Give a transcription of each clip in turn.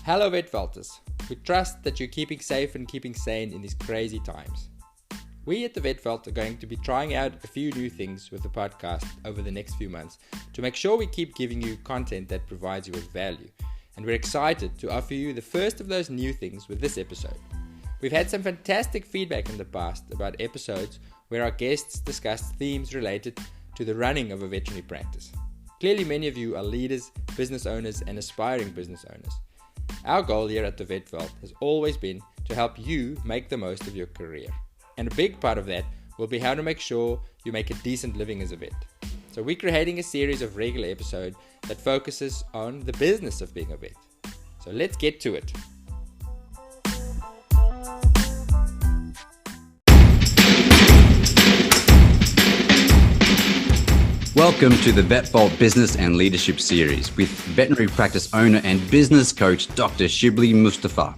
Hello Vet Velters. We trust that you're keeping safe and keeping sane in these crazy times. We at the Vet Velt are going to be trying out a few new things with the podcast over the next few months to make sure we keep giving you content that provides you with value. And we're excited to offer you the first of those new things with this episode. We've had some fantastic feedback in the past about episodes where our guests discussed themes related to the running of a veterinary practice. Clearly many of you are leaders, business owners and aspiring business owners. Our goal here at the Vet Velt has always been to help you make the most of your career. And a big part of that will be how to make sure you make a decent living as a vet. So we're creating a series of regular episodes that focuses on the business of being a vet. So let's get to it. Welcome to the Vet Vault Business and Leadership Series with veterinary practice owner and business coach Dr Shibly Mustapha.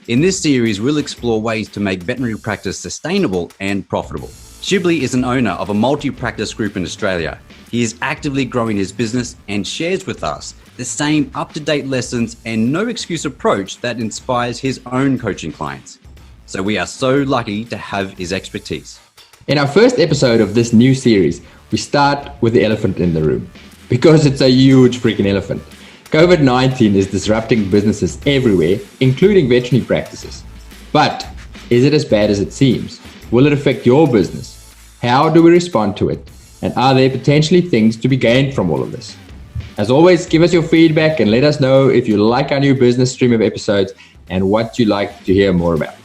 In this series, we'll explore ways to make veterinary practice sustainable and profitable. Shibly is an owner of a multi-practice group in Australia. He is actively growing his business and shares with us the same up-to-date lessons and no-excuse approach that inspires his own coaching clients. So we are so lucky to have his expertise. In our first episode of this new series, we start with the elephant in the room because it's a huge freaking elephant. COVID-19 is disrupting businesses everywhere, including veterinary practices. But is it as bad as it seems? Will it affect your business? How do we respond to it? And are there potentially things to be gained from all of this? As always, give us your feedback and let us know if you like our new business stream of episodes and what you'd like to hear more about.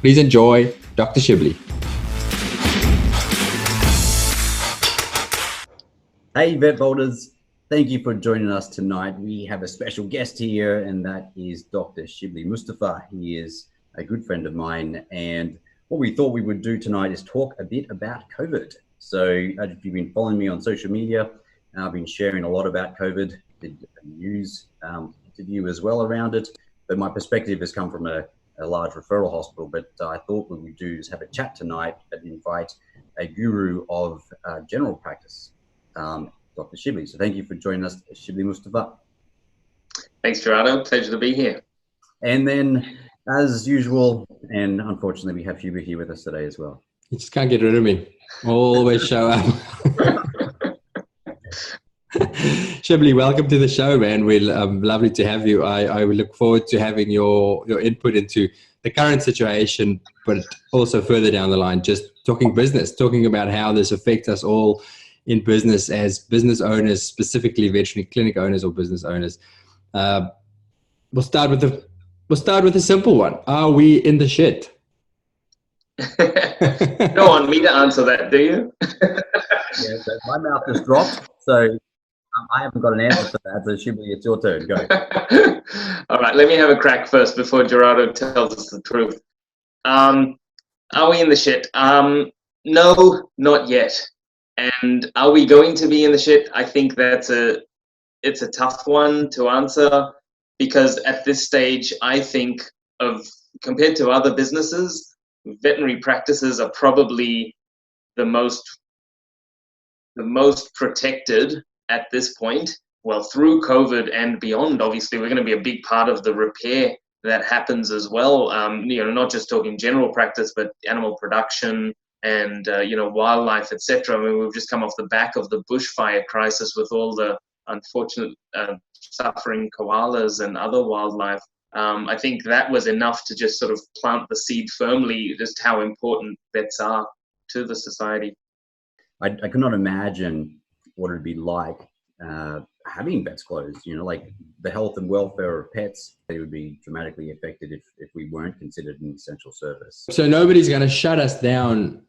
Please enjoy Dr. Shibly. Hey Vet Vaulters, thank you for joining us tonight. We have a special guest here and that is Dr. Shibly Mustapha. He is a good friend of mine and what we thought we would do tonight is talk a bit about COVID. So if you've been following me on social media, I've been sharing a lot about COVID, did a news interview as well around it, but my perspective has come from a large referral hospital, but I thought what we'd do is have a chat tonight and invite a guru of general practice. Dr. Shibly. So thank you for joining us, Shibly Mustapha. Thanks, Gerardo. Pleasure to be here. And then, as usual, and unfortunately, we have Hubert here with us today as well. You just can't get rid of me. Always show up. Shibly, welcome to the show, man. We're lovely to have you. I look forward to having your input into the current situation, but also further down the line, just talking business, talking about how this affects us all in business as business owners, specifically veterinary clinic owners or business owners. We'll start with a simple one. Are we in the shit? Don't want me to answer that, do you? Yeah, so my mouth just dropped, so I haven't got an answer for that. So Shibly, it's your turn. Go. All right, let me have a crack first before Gerardo tells us the truth. Are we in the shit? No, not yet. And are we going to be in the shit? I think it's a tough one to answer because at this stage, I think compared to other businesses, veterinary practices are probably the most protected at this point. Well, through COVID and beyond, obviously, we're going to be a big part of the repair that happens as well. Not just talking general practice, but animal production, and wildlife, etc. I mean, we've just come off the back of the bushfire crisis with all the unfortunate suffering koalas and other wildlife. I think that was enough to just sort of plant the seed firmly, just how important vets are to the society. I could not imagine what it would be like having vets closed. Like the health and welfare of pets, they would be dramatically affected if we weren't considered an essential service. So nobody's going to shut us down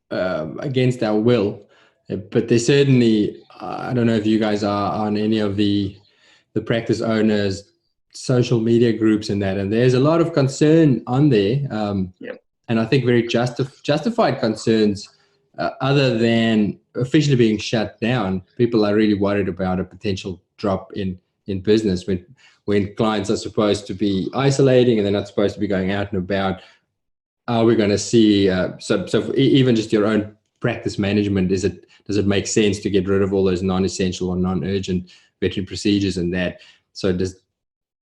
against our will, but they certainly, I don't know if you guys are on any of the practice owners social media groups and there's a lot of concern on there, and I think very justified concerns. Other than officially being shut down, people are really worried about a potential drop in business when clients are supposed to be isolating and they're not supposed to be going out and about. Are we going to see, so even just your own practice management, does it make sense to get rid of all those non-essential or non-urgent veterinary procedures and that? So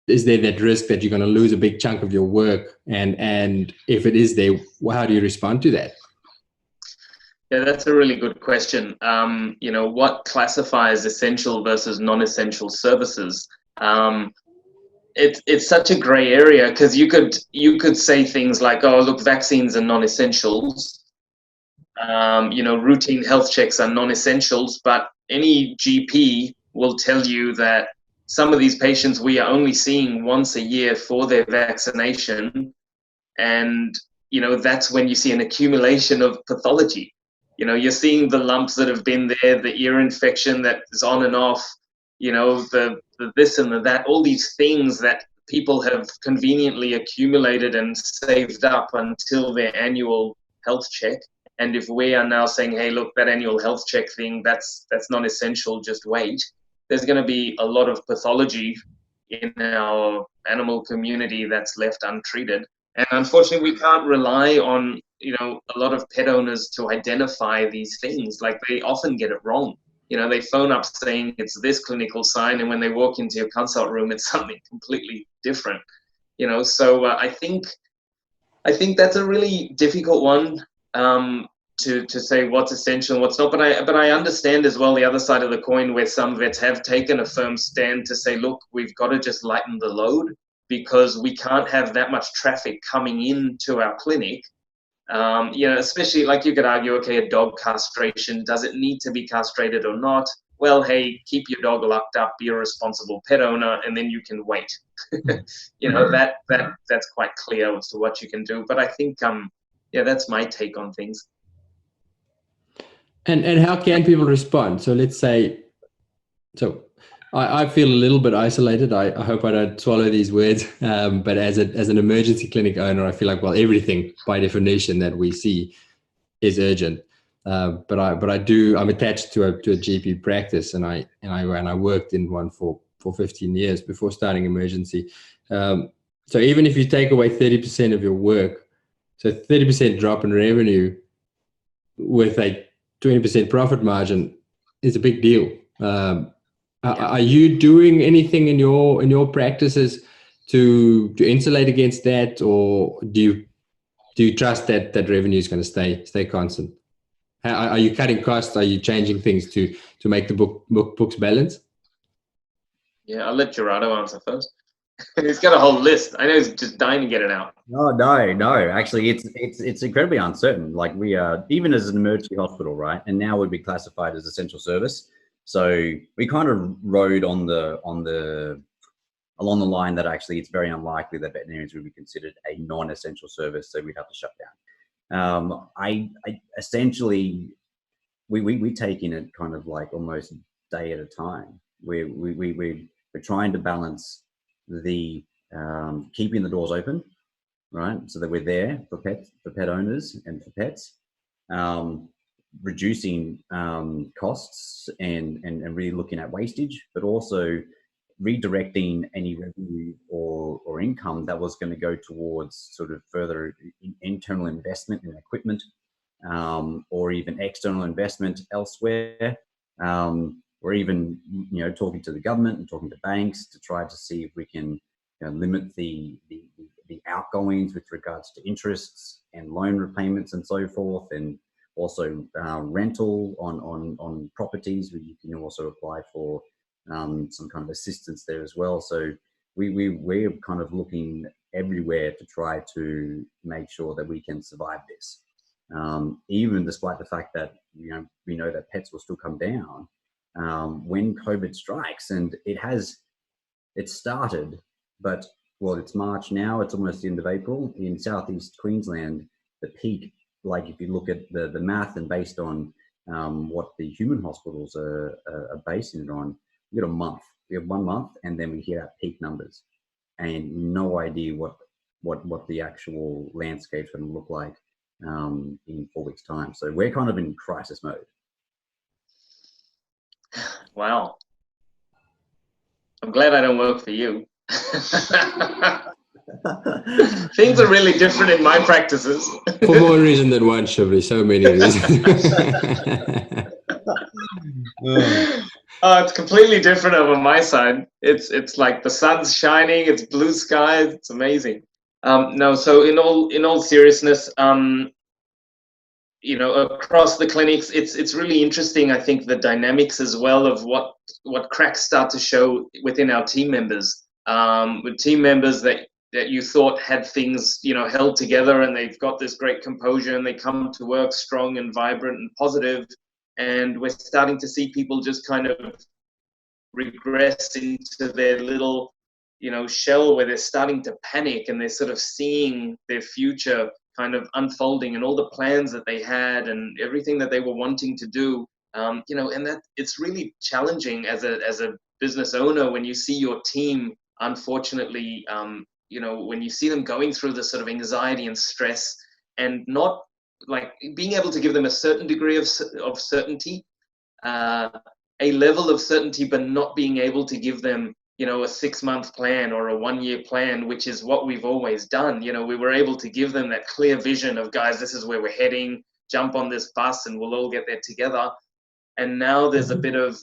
is there that risk that you're going to lose a big chunk of your work? And if it is there, how do you respond to that? Yeah, that's a really good question. What classifies essential versus non-essential services? It's such a gray area, because you could say things like, oh, look, vaccines are non-essentials. Routine health checks are non-essentials, but any GP will tell you that some of these patients we are only seeing once a year for their vaccination, and that's when you see an accumulation of pathology. You're seeing the lumps that have been there, the ear infection that is on and off, the this and the that, all these things that people have conveniently accumulated and saved up until their annual health check. And if we are now saying, hey, look, that annual health check thing, that's not essential, just wait, there's going to be a lot of pathology in our animal community that's left untreated. And unfortunately, we can't rely on, a lot of pet owners to identify these things. Like, they often get it wrong. They phone up saying it's this clinical sign, and when they walk into your consult room, it's something completely different. So I think that's a really difficult one to say what's essential and what's not. But I understand as well the other side of the coin, where some vets have taken a firm stand to say, look, we've got to just lighten the load, because we can't have that much traffic coming into our clinic. Especially, like, you could argue, okay, a dog castration, does it need to be castrated or not? Well, hey, keep your dog locked up, be a responsible pet owner, and then you can wait. That's quite clear as to what you can do. But I think, that's my take on things. And how can people respond? So let's say, I feel a little bit isolated. I hope I don't swallow these words. But as an emergency clinic owner, I feel like, well, everything by definition that we see is urgent. But I'm attached to a GP practice, and I worked in one for 15 years before starting emergency. So even if you take away 30% of your work, so 30% drop in revenue with a 20% profit margin is a big deal. Are you doing anything in your practices to insulate against that, or do you trust that revenue is going to stay constant? Are you cutting costs? Are you changing things to make the books balance? Yeah, I'll let Gerardo answer first. He's got a whole list. I know he's just dying to get it out. No. Actually, it's incredibly uncertain. Like, we are, even as an emergency hospital, right? And now we'd be classified as essential service. So we kind of rode along the line that actually it's very unlikely that veterinarians would be considered a non-essential service, so we'd have to shut down. I essentially, we take in it kind of like almost day at a time. We're trying to balance the keeping the doors open, right, so that we're there for pet owners and for pets, reducing costs and really looking at wastage, but also redirecting any revenue or income that was going to go towards sort of further internal investment in equipment, or even external investment elsewhere, or even talking to the government and talking to banks to try to see if we can limit the outgoings with regards to interests and loan repayments and so forth, and also rental on properties where you can also apply for some kind of assistance there as well. So we're kind of looking everywhere to try to make sure that we can survive this, even despite the fact that we know that pets will still come down when COVID strikes. And it started, but well, it's March now, it's almost the end of April. In southeast Queensland, the peak, like if you look at the math and based on what the human hospitals are basing it on, we got a month. We have 1 month, and then we hit our peak numbers, and no idea what the actual landscape's going to look like in 4 weeks' time. So we're kind of in crisis mode. Wow. I'm glad I don't work for you. Things are really different in my practices. For more reason than one, Shibly, so many reasons. Oh, it's completely different over my side. It's like the sun's shining, it's blue skies, it's amazing. No, so in all seriousness, across the clinics, it's really interesting. I think the dynamics as well of what cracks start to show within our team members. With team members that you thought had things held together, and they've got this great composure, and they come to work strong and vibrant and positive, and we're starting to see people just kind of regress into their little shell, where they're starting to panic, and they're sort of seeing their future kind of unfolding, and all the plans that they had and everything that they were wanting to do, and that it's really challenging as a business owner when you see your team, unfortunately, when you see them going through this sort of anxiety and stress, and not like being able to give them a certain degree of certainty, a level of certainty, but not being able to give them a 6-month plan or a 1-year plan, which is what we've always done. We were able to give them that clear vision of, guys, this is where we're heading, jump on this bus and we'll all get there together. And now there's a bit of,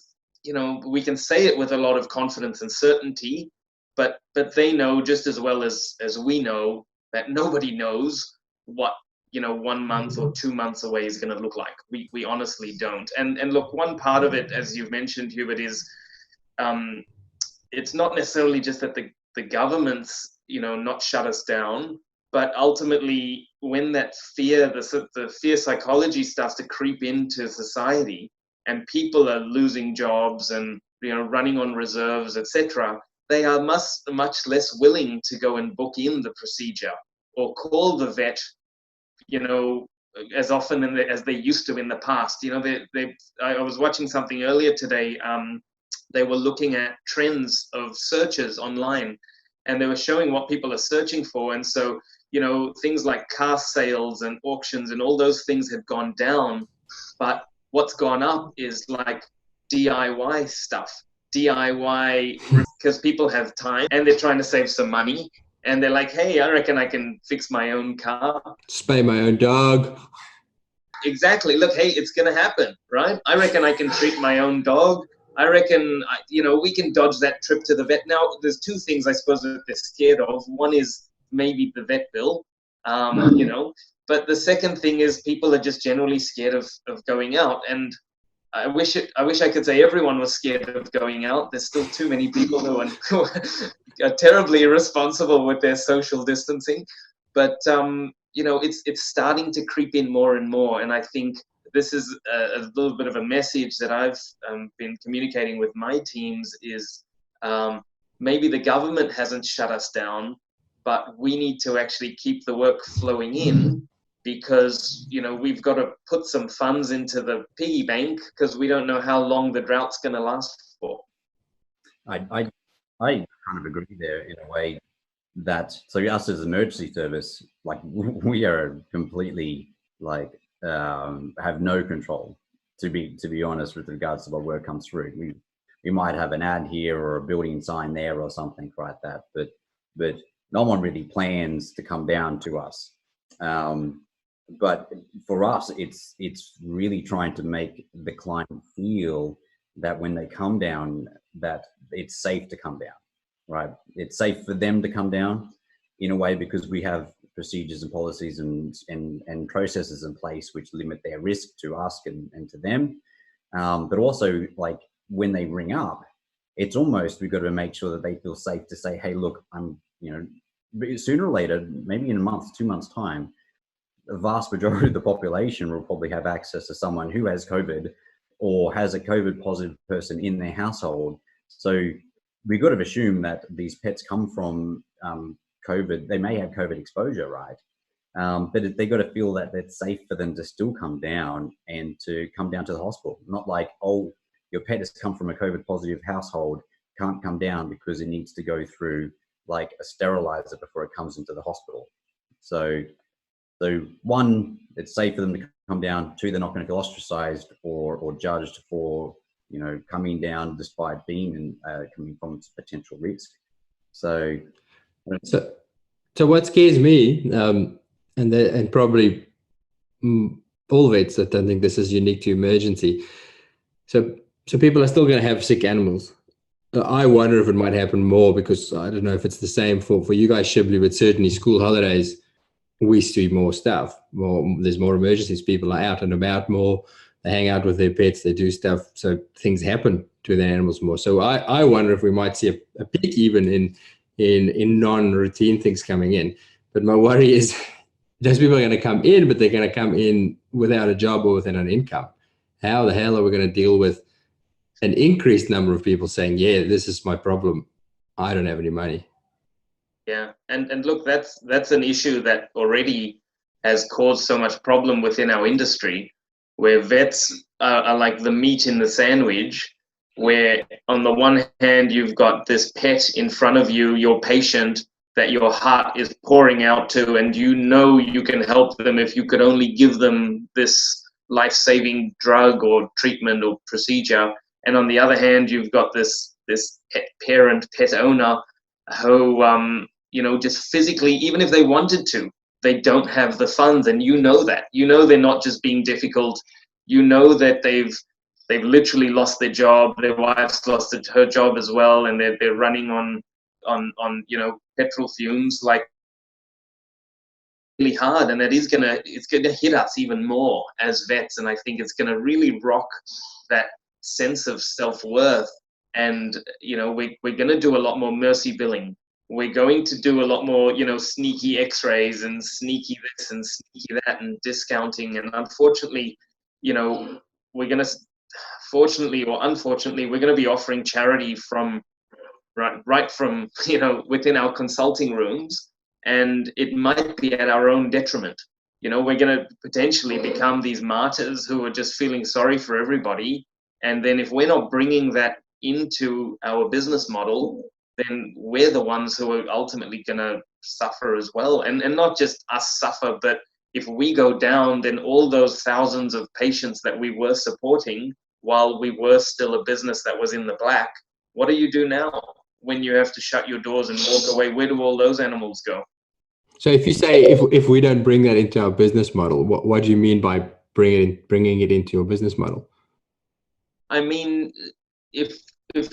we can say it with a lot of confidence and certainty, but they know just as well as we know that nobody knows what 1 month or 2 months away is going to look like. We honestly don't. And look, one part of it, as you've mentioned, Hubert, is it's not necessarily just that the governments, not shut us down, but ultimately when that fear, the fear psychology starts to creep into society, and people are losing jobs and running on reserves, etc., they are much less willing to go and book in the procedure or call the vet, as often as they used to in the past. I was watching something earlier today. They were looking at trends of searches online, and they were showing what people are searching for. And so, things like car sales and auctions and all those things have gone down. But what's gone up is like DIY stuff. DIY, because people have time and they're trying to save some money. And they're like, hey, I reckon I can fix my own car. Spay my own dog. Exactly. Look, hey, it's going to happen, right? I reckon I can treat my own dog. I reckon, we can dodge that trip to the vet. Now, there's two things I suppose that they're scared of. One is maybe the vet bill, but the second thing is people are just generally scared of going out. And I wish I could say everyone was scared of going out. There's still too many people who are terribly irresponsible with their social distancing. But, it's starting to creep in more and more. And I think this is a little bit of a message that I've been communicating with my teams is maybe the government hasn't shut us down, but we need to actually keep the work flowing in, because, we've got to put some funds into the piggy bank, because we don't know how long the drought's going to last for. I kind of agree there in a way that, so us as an emergency service, like we are completely like, have no control, to be honest, with regards to what work comes through. We might have an ad here or a building sign there or something like that, but no one really plans to come down to us. But for us, it's really trying to make the client feel that when they come down, that it's safe to come down, right? It's safe for them to come down in a way, because we have procedures and policies and processes in place which limit their risk to us and to them. But also, like, when they ring up, it's almost, we've got to make sure that they feel safe to say, hey, look, I'm, sooner or later, maybe in a month, 2 months time, the vast majority of the population will probably have access to someone who has COVID or has a COVID positive person in their household. So we've got to assume that these pets come from COVID. They may have COVID exposure, right? But they got to feel that it's safe for them to still come down and to come down to the hospital. Not like, oh, your pet has come from a COVID positive household, can't come down because it needs to go through like a sterilizer before it comes into the hospital. So one, it's safe for them to come down. Two, they're not going to feel ostracized or judged for, coming down despite being coming from potential risk. So what scares me, and probably all vets that don't think this is unique to emergency, So people are still going to have sick animals. I wonder if it might happen more, because I don't know if it's the same for you guys, Shibly, but certainly school holidays, we see more stuff. There's more emergencies. People are out and about more. They hang out with their pets. They do stuff. So things happen to their animals more. So I wonder if we might see a peak even in non-routine things coming in. But my worry is those people are going to come in, but they're going to come in without a job or without an income. How the hell are we going to deal with an increased number of people saying, yeah, this is my problem, I don't have any money? Yeah, and look, that's an issue that already has caused so much problem within our industry, where vets are like the meat in the sandwich, where on the one hand you've got this pet in front of you, your patient that your heart is pouring out to, and you know you can help them if you could only give them this life-saving drug or treatment or procedure. And on the other hand, you've got this pet parent, pet owner who just physically, even if they wanted to, they don't have the funds. And you know that. You know they're not just being difficult. You know that they've literally lost their job. Their wife's lost her job as well, and they're running on petrol fumes, like, really hard. And it's gonna hit us even more as vets. And I think it's gonna really rock that sense of self-worth. And we're going to do a lot more mercy billing. We're going to do a lot more sneaky x-rays and sneaky this and sneaky that and discounting. And unfortunately, we're going to, fortunately or unfortunately, we're going to be offering charity from right from within our consulting rooms, and it might be at our own detriment. We're going to potentially become these martyrs who are just feeling sorry for everybody. And then if we're not bringing that into our business model, then we're the ones who are ultimately going to suffer as well. And not just us suffer, but if we go down, then all those thousands of patients that we were supporting while we were still a business that was in the black, what do you do now when you have to shut your doors and walk away? Where do all those animals go? So if you say, if we don't bring that into our business model, what do you mean by bringing it into your business model? I mean, if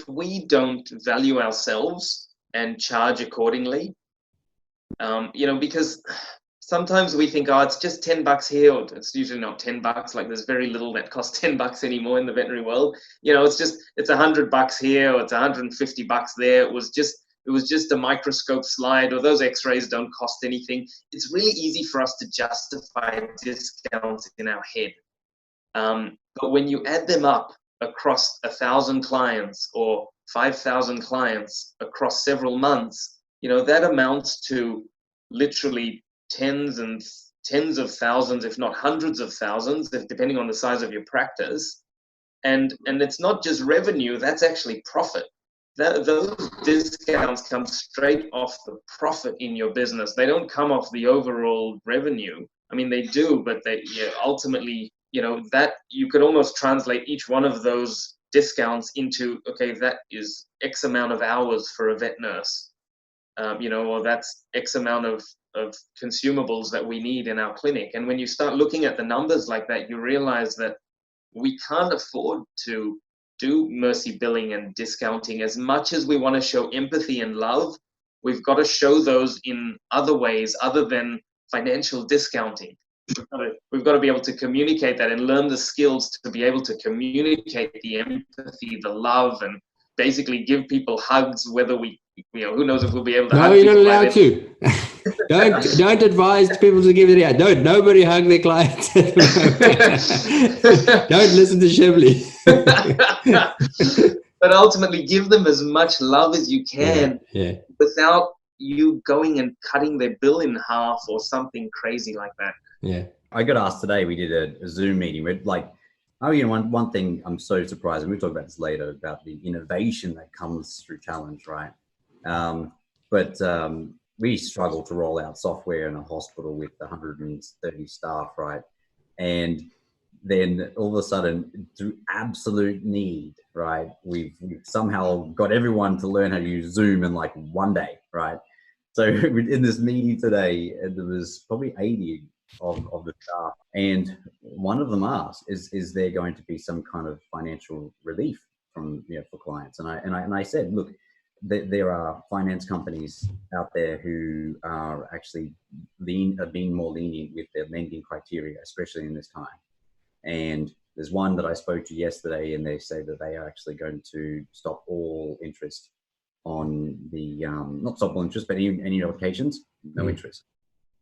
we don't value ourselves and charge accordingly, because sometimes we think, oh, it's just $10 here, or it's usually not $10. Like, there's very little that costs $10 anymore in the veterinary world. It's $100 here, or it's $150 there. It was just a microscope slide, or those x-rays don't cost anything. It's really easy for us to justify discounts in our head. But when you add them up across 1,000 clients or 5,000 clients across several months, that amounts to literally tens of thousands, if not hundreds of thousands, depending on the size of your practice. And it's not just revenue, that's actually profit. Those discounts come straight off the profit in your business. They don't come off the overall revenue. I mean, they do, but ultimately, that you could almost translate each one of those discounts into, okay, that is X amount of hours for a vet nurse, or that's X amount of consumables that we need in our clinic. And when you start looking at the numbers like that, you realize that we can't afford to do mercy billing and discounting. As much as we want to show empathy and love, we've got to show those in other ways other than financial discounting. We've got to be able to communicate that and learn the skills to be able to communicate the empathy, the love, and basically give people hugs, whether we, who knows if we'll be able to hug people. No, you're not allowed to. Don't advise people to give it out. Nobody hug their clients. Don't listen to Shibly. But ultimately, give them as much love as you can, without you going and cutting their bill in half or something crazy like that. Yeah. I got asked today, we did a Zoom meeting where, like, one thing I'm so surprised, and we'll talk about this later, about the innovation that comes through challenge, right? But we struggle to roll out software in a hospital with 130 staff, right? And then all of a sudden, through absolute need, right, we've somehow got everyone to learn how to use Zoom in like one day, right? So in this meeting today, there was probably 80 of the staff. And one of them asked, is there going to be some kind of financial relief from, for clients? And I said, look, there are finance companies out there who are actually being more lenient with their lending criteria, especially in this time. And there's one that I spoke to yesterday, and they say that they are actually going to stop all interest on the, not stop all interest, but any notifications, no interest.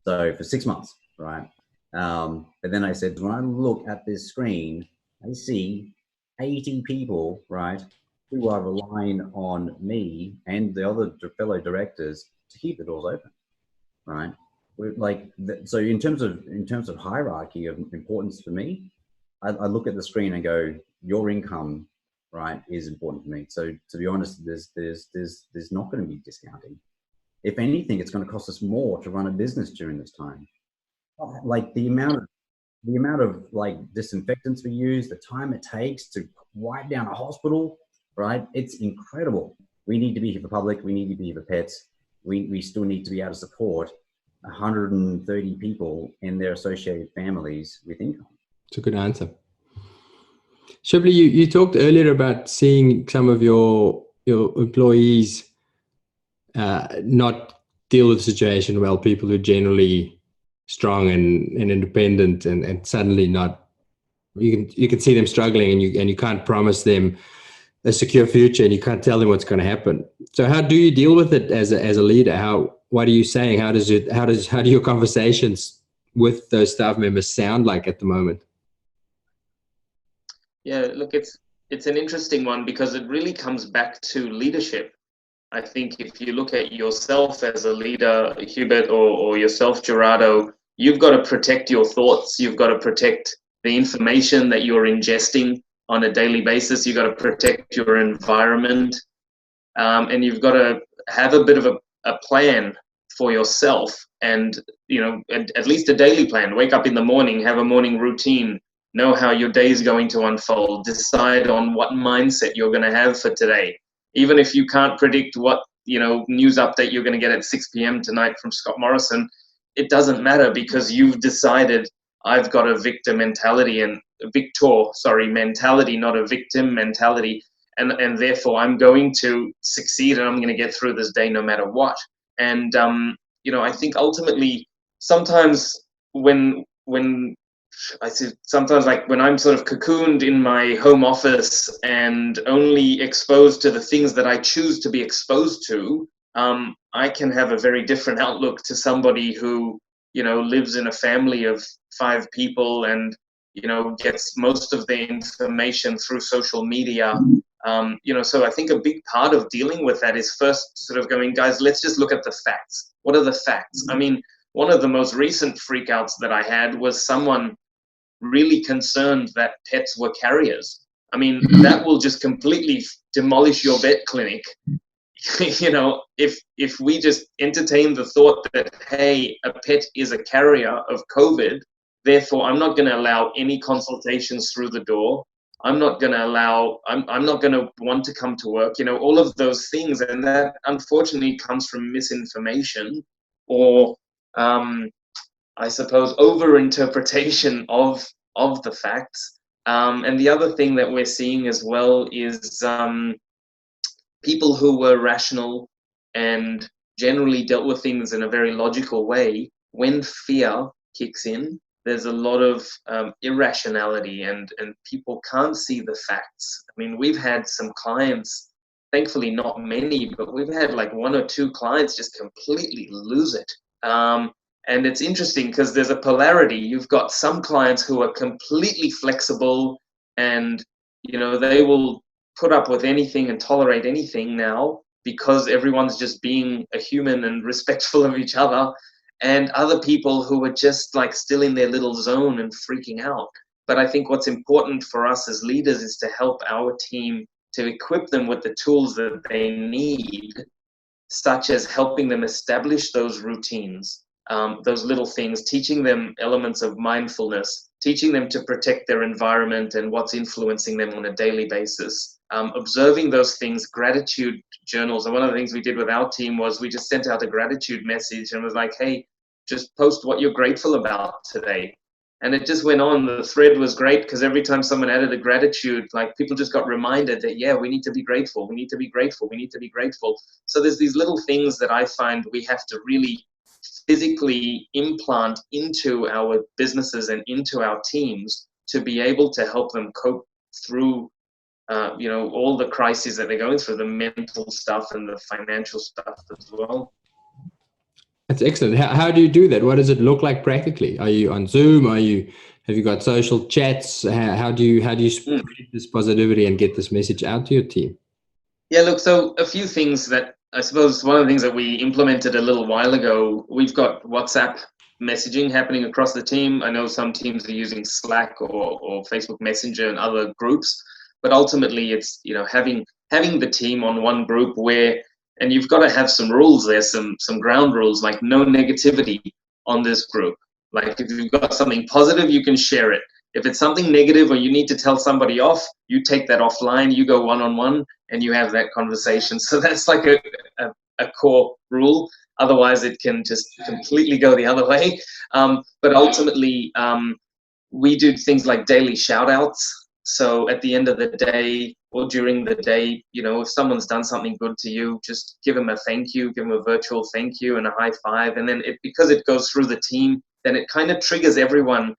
So for 6 months, right? But then I said, when I look at this screen, I see 80 people, right, who are relying on me and the other fellow directors to keep the doors open, right? So in terms of hierarchy of importance for me, I look at the screen and go, your income, right, is important to me. So to be honest, there's not going to be discounting. If anything, it's going to cost us more to run a business during this time. Like the amount of like disinfectants we use, the time it takes to wipe down a hospital, right? It's incredible. We need to be here for public. We need to be here for pets. We still need to be able to support 130 people and their associated families with income. It's a good answer. Shibly, you talked earlier about seeing some of your employees not deal with the situation well, people who are generally strong and independent, and suddenly not, you can see them struggling, and you can't promise them a secure future, and you can't tell them what's going to happen. So how do you deal with it as a leader? What are you saying? How do your conversations with those staff members sound like at the moment? Yeah, look, it's an interesting one, because it really comes back to leadership. I think if you look at yourself as a leader, Hubert, or yourself, Gerardo, you've got to protect your thoughts. You've got to protect the information that you're ingesting on a daily basis. You've got to protect your environment. And you've got to have a bit of a plan for yourself, and at least a daily plan. Wake up in the morning, have a morning routine, know how your day is going to unfold, decide on what mindset you're going to have for today. Even if you can't predict what news update you're going to get at 6 p.m. tonight from Scott Morrison, it doesn't matter, because you've decided, I've got a victor mentality, and mentality, not a victim mentality. And therefore I'm going to succeed, and I'm going to get through this day no matter what. And I think ultimately, sometimes when like when I'm sort of cocooned in my home office and only exposed to the things that I choose to be exposed to, I can have a very different outlook to somebody who lives in a family of 5 people and gets most of their information through social media. So I think a big part of dealing with that is first sort of going, guys, let's just look at the facts. What are the facts? I mean, one of the most recent freakouts that I had was someone really concerned that pets were carriers. I mean, that will just completely demolish your vet clinic. If we just entertain the thought that, hey, a pet is a carrier of COVID, therefore I'm not going to allow any consultations through the door. I'm not going to want to come to work, all of those things. And that unfortunately comes from misinformation, or I suppose over-interpretation of the facts. And the other thing that we're seeing as well is people who were rational and generally dealt with things in a very logical way, when fear kicks in, there's a lot of irrationality, and people can't see the facts. I mean, we've had some clients, thankfully not many, but we've had like 1 or 2 clients just completely lose it. And it's interesting because there's a polarity. You've got some clients who are completely flexible, and they will put up with anything and tolerate anything now because everyone's just being a human and respectful of each other. And other people who are just like still in their little zone and freaking out. But I think what's important for us as leaders is to help our team, to equip them with the tools that they need, such as helping them establish those routines, those little things, teaching them elements of mindfulness, teaching them to protect their environment and what's influencing them on a daily basis, observing those things, gratitude journals. And one of the things we did with our team was we just sent out a gratitude message and was like, hey, just post what you're grateful about today. And it just went on. The thread was great because every time someone added a gratitude, like people just got reminded that, yeah, we need to be grateful. We need to be grateful. We need to be grateful. So there's these little things that I find we have to really physically implant into our businesses and into our teams to be able to help them cope through all the crises that they're going through, the mental stuff and the financial stuff as well. That's excellent. How do you do that? What does it look like practically? Are you on Zoom? Have you got social chats? How do you spread this positivity and get this message out to your team? Yeah, look, so a few things that I suppose one of the things that we implemented a little while ago, we've got WhatsApp messaging happening across the team. I know some teams are using Slack or Facebook Messenger and other groups, but ultimately it's, having the team on one group where, and you've got to have some rules there, some ground rules, like no negativity on this group. Like if you've got something positive, you can share it. If it's something negative or you need to tell somebody off, you take that offline, you go one-on-one and you have that conversation. So that's like a core rule. Otherwise it can just completely go the other way. But ultimately, we do things like daily shout outs. So at the end of the day or during the day, if someone's done something good to you, just give them a thank you, give them a virtual thank you and a high five. And then because it goes through the team, then it kind of triggers everyone.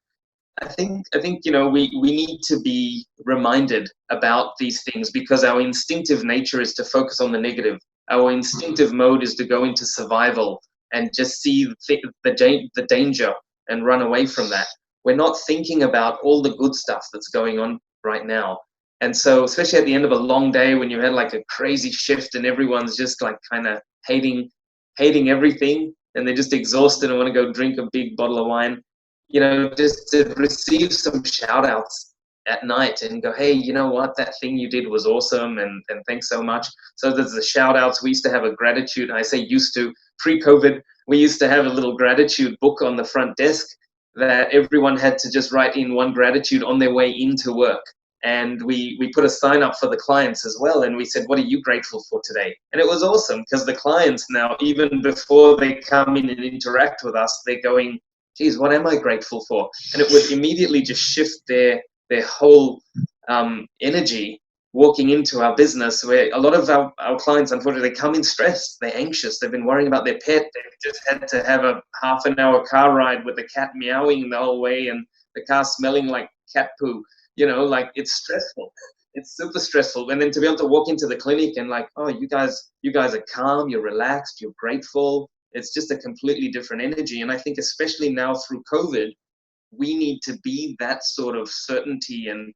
I think we need to be reminded about these things because our instinctive nature is to focus on the negative. Our instinctive mode is to go into survival and just see the danger and run away from that. We're not thinking about all the good stuff that's going on right now. And so, especially at the end of a long day when you had like a crazy shift and everyone's just like kind of hating everything and they're just exhausted and want to go drink a big bottle of wine, just to receive some shout outs at night and go, hey, you know what, that thing you did was awesome and thanks so much. So there's the shout outs. We used to have a gratitude. I say used to, pre-COVID, we used to have a little gratitude book on the front desk that everyone had to just write in one gratitude on their way into work. And we put a sign up for the clients as well. And we said, what are you grateful for today? And it was awesome because the clients now, even before they come in and interact with us, they're going, geez, what am I grateful for? And it would immediately just shift their whole energy walking into our business, where a lot of our clients, unfortunately, they come in stressed, they're anxious, they've been worrying about their pet, they've just had to have a half an hour car ride with the cat meowing the whole way and the car smelling like cat poo, like it's stressful. It's super stressful. And then to be able to walk into the clinic and like, oh, you guys are calm, you're relaxed, you're grateful. It's just a completely different energy. And I think especially now through COVID, we need to be that sort of certainty and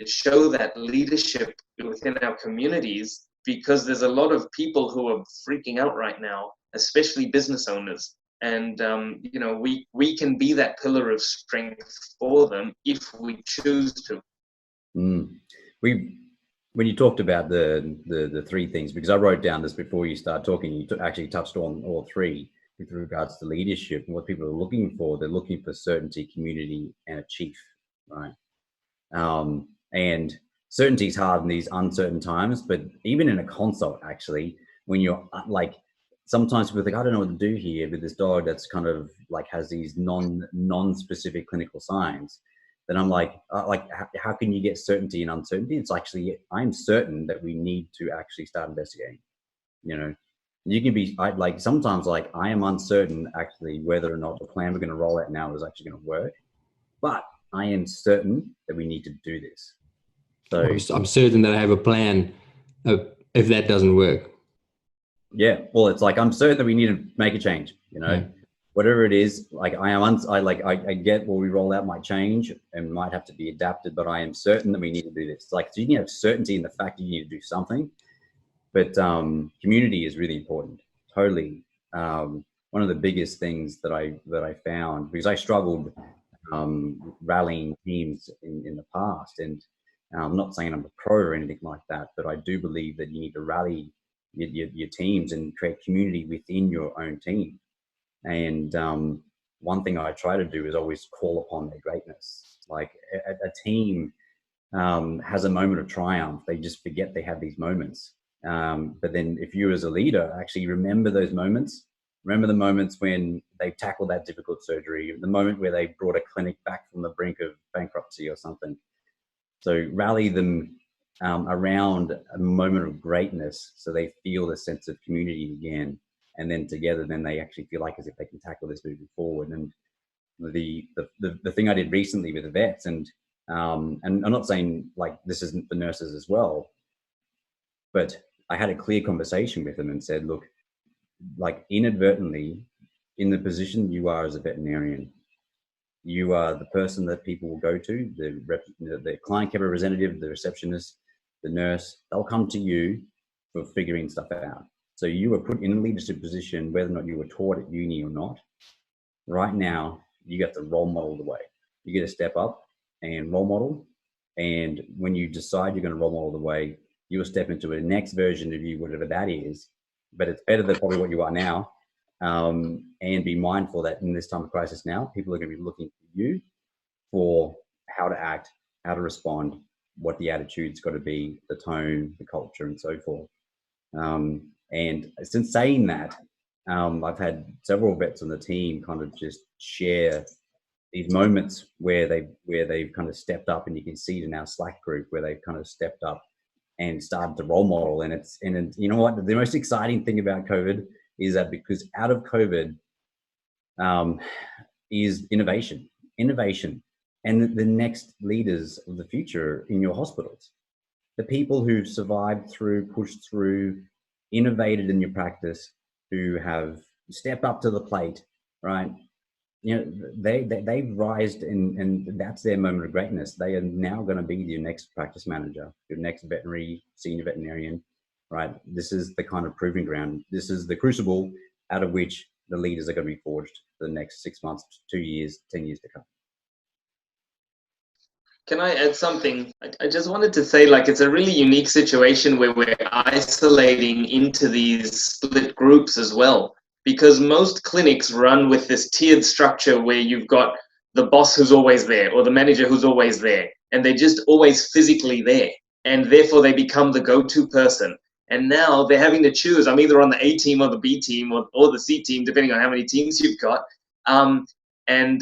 show that leadership within our communities, because there's a lot of people who are freaking out right now, especially business owners. And, we can be that pillar of strength for them if we choose to. When you talked about the three things, because I wrote down this before you start talking, you actually touched on all three with regards to leadership and what people are looking for. They're looking for certainty, community, and a chief, right? And certainty is hard in these uncertain times, but even in a consult, actually, when you're like, sometimes people think, I don't know what to do here with this dog that's kind of like has these non-specific clinical signs. Then I'm like how can you get certainty in uncertainty? It's actually, I'm certain that we need to actually start investigating. You can be sometimes like, I am uncertain actually whether or not the plan we're going to roll out now is actually going to work, but I am certain that we need to do this. So I'm certain that I have a plan if that doesn't work. Yeah, well, it's like, I'm certain that we need to make a change, whatever it is. Like I get what we roll out might change and might have to be adapted, but I am certain that we need to do this. Like, so you can have certainty in the fact that you need to do something, but community is really important. Totally. One of the biggest things that I found, because I struggled rallying teams in the past, and I'm not saying I'm a pro or anything like that, but I do believe that you need to rally your teams and create community within your own team. And one thing I try to do is always call upon their greatness. Like a team has a moment of triumph, they just forget they have these moments. But then if you as a leader actually remember those moments Remember the moments when they tackled that difficult surgery, the moment where they brought a clinic back from the brink of bankruptcy or something. So rally them around a moment of greatness so they feel the sense of community again. And then together, then they actually feel like as if they can tackle this moving forward. And the thing I did recently with the vets, and I'm not saying like this isn't for nurses as well, but I had a clear conversation with them and said, look, like inadvertently, in the position you are as a veterinarian, you are the person that people will go to, the client care representative, the receptionist, the nurse. They'll come to you for figuring stuff out. So you were put in a leadership position, whether or not you were taught at uni or not. Right now, you get to role model the way. You get to step up and role model. And when you decide you're going to role model the way, you will step into a next version of you, whatever that is. But it's better than probably what you are now. And be mindful that in this time of crisis now, people are going to be looking for you for how to act, how to respond, what the attitude's got to be, the tone, the culture, and so forth. And since saying that, I've had several vets on the team kind of just share these moments where they've kind of stepped up, and you can see it in our Slack group where they've kind of stepped up and started to role model. And you know what, the most exciting thing about COVID is that because out of COVID is innovation, and the next leaders of the future in your hospitals, the people who've survived through, pushed through, innovated in your practice, who have stepped up to the plate, right? You know, they've rised, and that's their moment of greatness. They are now going to be your next practice manager, your next senior veterinarian, right? This is the kind of proving ground. This is the crucible out of which the leaders are going to be forged for the next 6 months, 2 years, 10 years to come. Can I add something? I just wanted to say, like, it's a really unique situation where we're isolating into these split groups as well, because most clinics run with this tiered structure where you've got the boss who's always there or the manager who's always there, and they're just always physically there, and therefore they become the go-to person. And now they're having to choose. I'm either on the A team or the B team or the C team, depending on how many teams you've got. And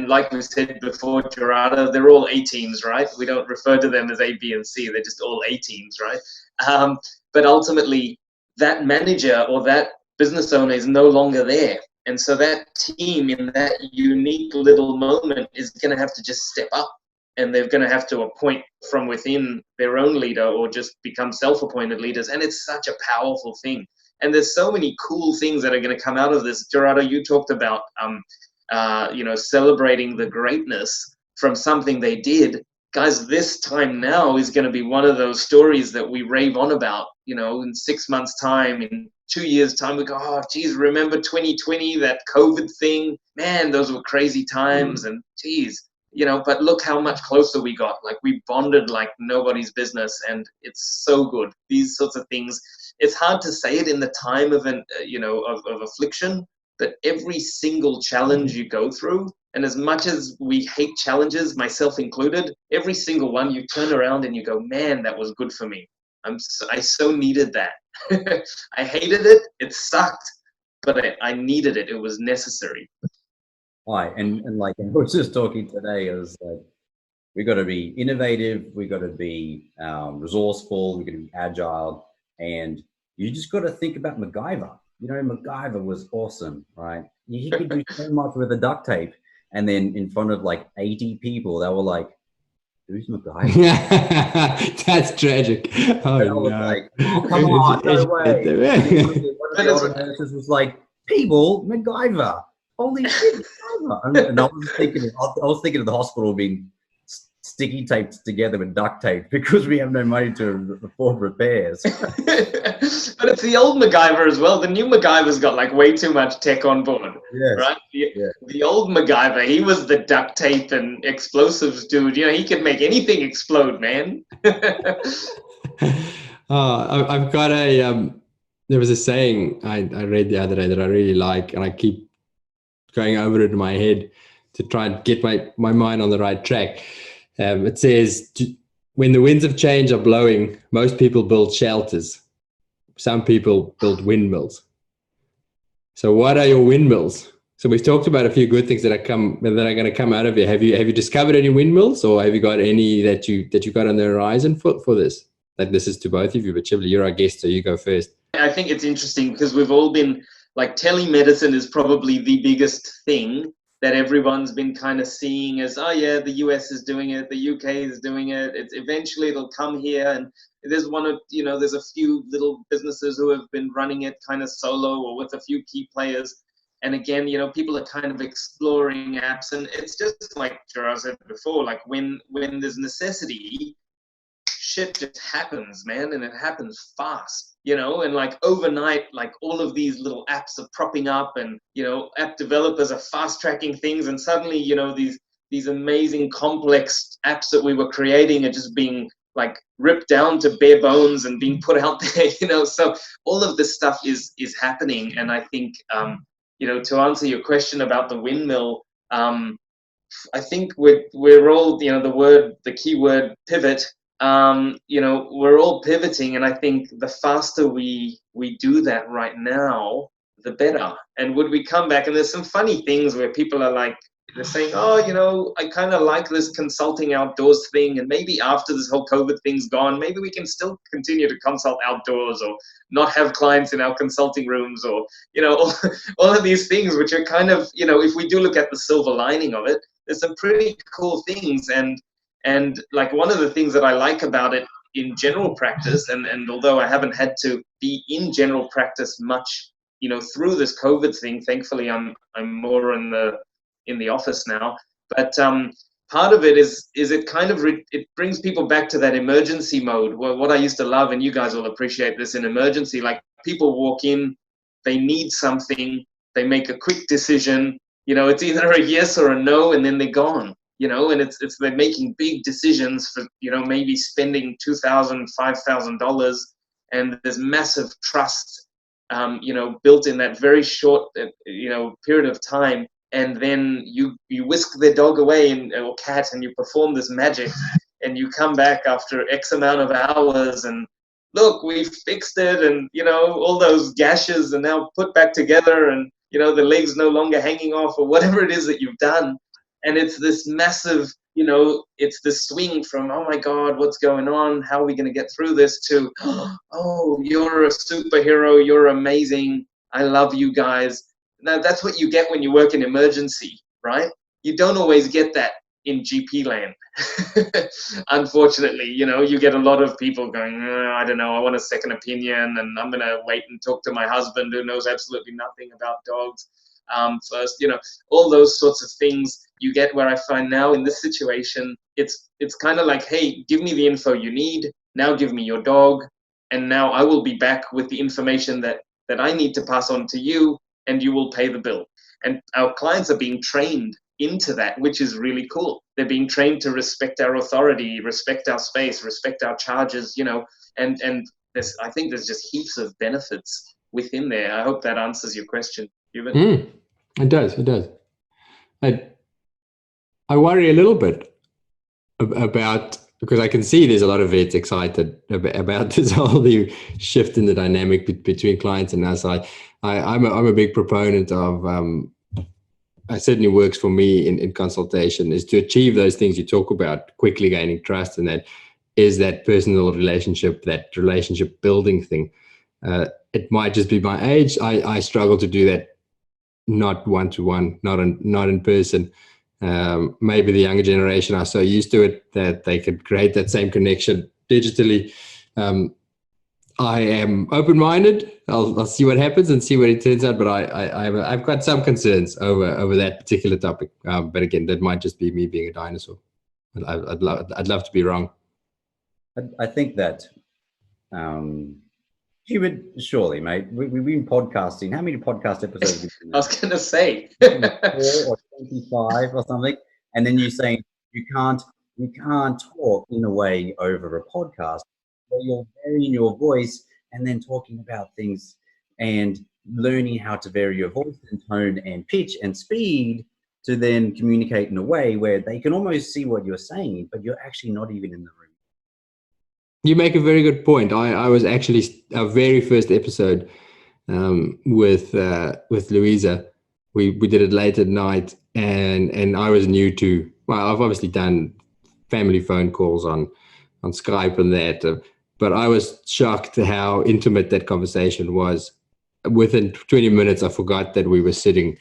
like we said before, Gerardo, they're all A teams, right? We don't refer to them as A, B, and C. They're just all A teams, right? But ultimately, that manager or that business owner is no longer there. And so that team in that unique little moment is going to have to just step up. And they're going to have to appoint from within their own leader or just become self-appointed leaders. And it's such a powerful thing. And there's so many cool things that are going to come out of this. Gerardo, you talked about celebrating the greatness from something they did. Guys, this time now is going to be one of those stories that we rave on about, in 6 months' time, in 2 years' time, we go, oh, geez, remember 2020, that COVID thing? Man, those were crazy times. And geez, but look how much closer we got. Like, we bonded like nobody's business, and it's so good. These sorts of things, it's hard to say it in the time of of affliction, but every single challenge you go through, and as much as we hate challenges, myself included, every single one, you turn around and you go, man, that was good for me. I so needed that. I hated it. It sucked, but I needed it. It was necessary. Right, and like I was just talking today, I was like, we got to be innovative, we got to be resourceful, we got to be agile, and you just got to think about MacGyver. MacGyver was awesome, right? He could do so much with the duct tape, and then in front of like 80 people, they were like, "Who's MacGyver?" That's tragic. Oh, and I was like, "Oh, come on, no way!" One of the older nurses was like, "People, MacGyver." Holy shit, and I was thinking of the hospital being sticky taped together with duct tape because we have no money to afford repairs. But it's the old MacGyver as well. The new MacGyver's got like way too much tech on board, yes. Right? The old MacGyver, he was the duct tape and explosives dude. He could make anything explode, man. I've got there was a saying I read the other day that I really like, and I keep going over it in my head to try and get my mind on the right track. It says, when the winds of change are blowing, most people build shelters. Some people build windmills. So what are your windmills? So we've talked about a few good things that are going to come out of it. Have you discovered any windmills, or have you got any that you got on the horizon for this? Like, this is to both of you, but Shibly, you're our guest, so you go first. I think it's interesting because we've all been like, telemedicine is probably the biggest thing that everyone's been kind of seeing as, oh yeah, the US is doing it, the UK is doing it. It's eventually it'll come here, and there's there's a few little businesses who have been running it kind of solo or with a few key players. And again, people are kind of exploring apps, and it's just like Gerard said before, like when there's necessity, shit just happens, man, and it happens fast, and like overnight, like all of these little apps are propping up, and app developers are fast tracking things, and suddenly these amazing complex apps that we were creating are just being like ripped down to bare bones and being put out there. So all of this stuff is happening, and I think to answer your question about the windmill, I think we're all, the key word pivot. We're all pivoting, and I think the faster we do that right now, the better. And would we come back? And there's some funny things where people are like, they're saying, oh, I kind of like this consulting outdoors thing, and maybe after this whole COVID thing's gone, maybe we can still continue to consult outdoors, or not have clients in our consulting rooms, or all of these things, which are kind of, if we do look at the silver lining of it, there's some pretty cool things. And like, one of the things that I like about it in general practice, and although I haven't had to be in general practice much, through this COVID thing, thankfully I'm more in the office now. But part of it is it kind of it brings people back to that emergency mode. Well, what I used to love, and you guys will appreciate this in emergency, like people walk in, they need something, they make a quick decision. It's either a yes or a no, and then they're gone. And it's they're making big decisions for, maybe spending $2,000, $5,000, and there's massive trust, built in that very short, period of time. And then you whisk their dog away or cat, and you perform this magic, and you come back after X amount of hours, and look, we've fixed it, and all those gashes are now put back together, and the leg's no longer hanging off, or whatever it is that you've done. And it's this massive, it's this swing from, oh my God, what's going on? How are we going to get through this? To, oh, you're a superhero. You're amazing. I love you guys. Now, that's what you get when you work in emergency, right? You don't always get that in GP land. Unfortunately, you get a lot of people going, I don't know, I want a second opinion, and I'm going to wait and talk to my husband who knows absolutely nothing about dogs. First, all those sorts of things you get, where I find now in this situation, it's kind of like, hey, give me the info you need, now give me your dog, and now I will be back with the information that I need to pass on to you, and you will pay the bill. And our clients are being trained into that, which is really cool. They're being trained to respect our authority, respect our space, respect our charges, and I think there's just heaps of benefits within there. I hope that answers your question, Ruben. It does. I worry a little bit about, because I can see there's a lot of vets excited about this whole new shift in the dynamic between clients and us. I'm a big proponent of, it certainly works for me in consultation, is to achieve those things you talk about, quickly gaining trust, and that is that personal relationship, that relationship building thing. It might just be my age. I struggle to do that, not one-to-one, not in person. Maybe the younger generation are so used to it that they could create that same connection digitally. I am open-minded. I'll see what happens and see what it turns out. But I've got some concerns over that particular topic. But again, that might just be me being a dinosaur. I'd love to be wrong. I think that you would surely, mate. We've been podcasting. How many podcast episodes have you been? I was going to say 4 or 25 or something. And then you're saying you can't talk in a way over a podcast where you're varying your voice and then talking about things and learning how to vary your voice and tone and pitch and speed to then communicate in a way where they can almost see what you're saying, but you're actually not even in the room. You make a very good point. I was actually, our very first episode, with Louisa. We did it late at night, and I was new to. Well, I've obviously done family phone calls on Skype and that, but I was shocked how intimate that conversation was. Within 20 minutes, I forgot that we were sitting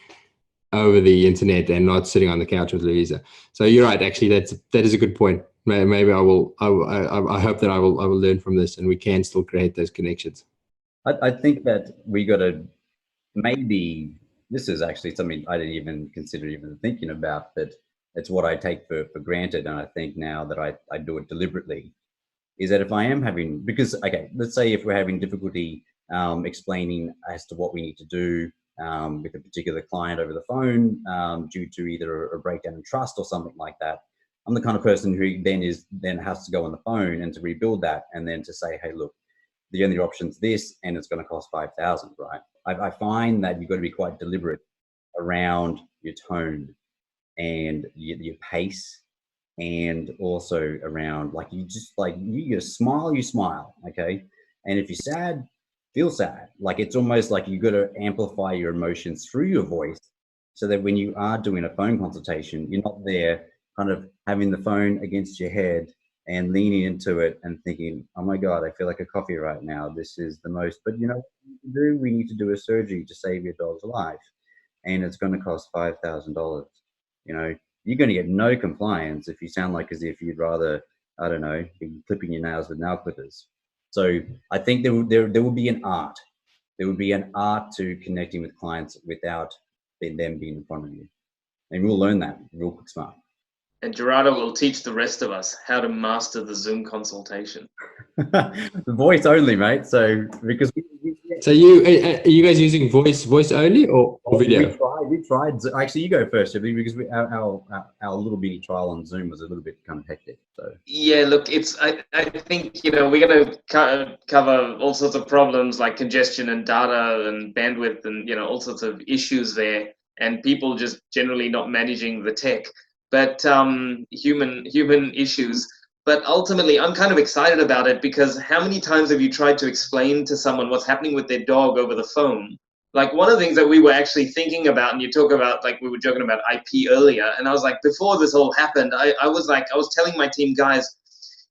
over the internet and not sitting on the couch with Louisa. So you're right. Actually, that is a good point. Maybe I will. I hope that I will learn from this, and we can still create those connections. I think that we got to maybe, this is actually something I didn't even consider even thinking about, but it's what I take for granted. And I think now that I do it deliberately, is that if I am having, because, okay, let's say if we're having difficulty explaining as to what we need to do with a particular client over the phone due to either a breakdown in trust or something like that, I'm the kind of person who then has to go on the phone and to rebuild that, and then to say, hey, look, the only option's this, and it's going to cost 5,000, right? I find that you've got to be quite deliberate around your tone and your pace, and also around, like, you smile, okay? And if you're sad, feel sad. Like, it's almost like you've got to amplify your emotions through your voice, so that when you are doing a phone consultation, you're not there kind of having the phone against your head and leaning into it and thinking, oh my God, I feel like a coffee right now. This is the most, but you know, we need to do a surgery to save your dog's life, and it's going to cost $5,000. You know, you're going to get no compliance if you sound like as if you'd rather, I don't know, be clipping your nails with nail clippers. So I think there will be an art. There would be an art to connecting with clients without them being in front of you. And we'll learn that real quick smart. And Gerardo will teach the rest of us how to master the Zoom consultation. The voice only, mate. So because so are you guys using voice only or video? We tried. Actually, you go first, Shibly, because our little bitty trial on Zoom was a little bit kind of hectic. So yeah, look, I think, you know, we're going to cover all sorts of problems like congestion and data and bandwidth and, you know, all sorts of issues there, and people just generally not managing the tech, but human issues. But ultimately, I'm kind of excited about it, because how many times have you tried to explain to someone what's happening with their dog over the phone? Like, one of the things that we were actually thinking about, and you talk about, like, we were joking about IP earlier, and I was like, before this all happened, I was telling my team, guys,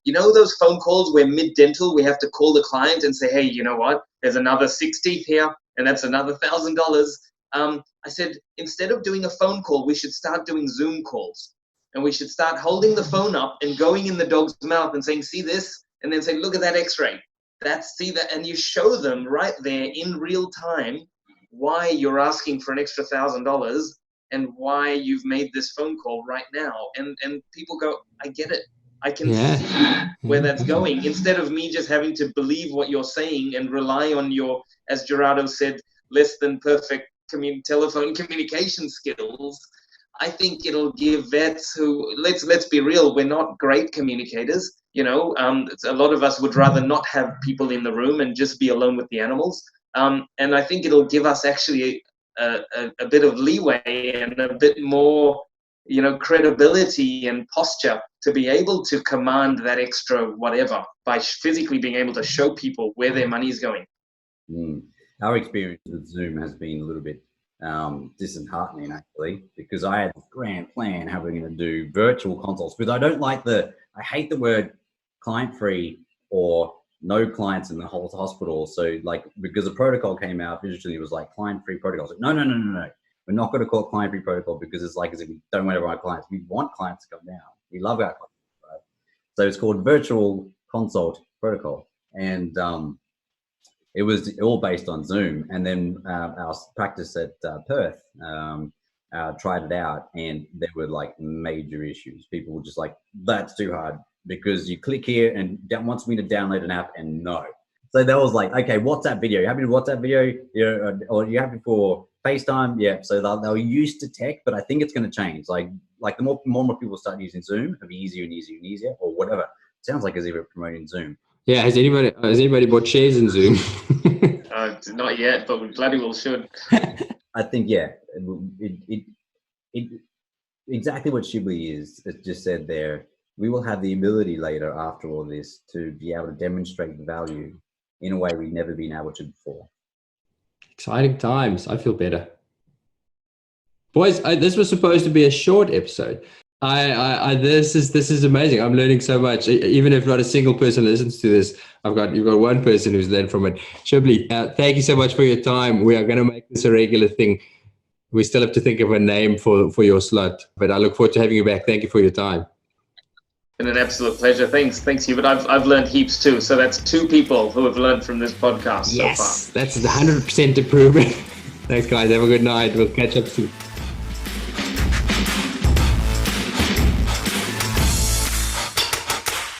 you know those phone calls where mid-dental we have to call the client and say, hey, you know what, there's another 60 here, and that's another $1,000. I said, instead of doing a phone call, we should start doing Zoom calls. And we should start holding the phone up and going in the dog's mouth and saying, see this? And then say, look at that x-ray. See that? And you show them right there in real time why you're asking for an extra $1,000 and why you've made this phone call right now. And people go, I get it. I can see where that's going. Instead of me just having to believe what you're saying and rely on your, as Gerardo said, less than perfect telephone communication skills, I think it'll give vets who, let's be real, we're not great communicators. You know, a lot of us would rather not have people in the room and just be alone with the animals. And I think it'll give us actually a bit of leeway and a bit more, you know, credibility and posture to be able to command that extra whatever by physically being able to show people where their money is going. Our experience with Zoom has been a little bit disheartening, actually, because I had this grand plan how we're going to do virtual consults, because I hate the word client free or no clients in the whole hospital. So, like, because the protocol came out originally, it was like client free protocol. So, no. We're not going to call it client free protocol, because it's like as if we don't want our clients. We want clients to come down. We love our clients, right? So it's called virtual consult protocol. And it was all based on Zoom. And then our practice at Perth tried it out, and there were like major issues. People were just like, that's too hard, because you click here and wants me to download an app, and no. So that was like, okay, WhatsApp video. You happy with WhatsApp video? Yeah, or you happy for FaceTime? Yeah. So they're used to tech, but I think it's going to change. Like the more people start using Zoom, it'll be easier and easier and easier, or whatever. It sounds like as if we're promoting Zoom. Yeah. Has anybody bought shares in Zoom? Not yet, but we bloody well should. I think, yeah, it exactly what Shibly is just said there. We will have the ability later, after all this, to be able to demonstrate the value in a way we've never been able to before. Exciting times. I feel better. Boys, this was supposed to be a short episode. This is amazing. I'm learning so much. Even if not a single person listens to this, you've got one person who's learned from it. Shibly, thank you so much for your time. We are going to make this a regular thing. We still have to think of a name for your slot, but I look forward to having you back. Thank you for your time. Been an absolute pleasure. Thanks, Hubert. I've learned heaps too. So that's 2 people who have learned from this podcast so far. That's 100% improvement. Thanks, guys. Have a good night. We'll catch up soon.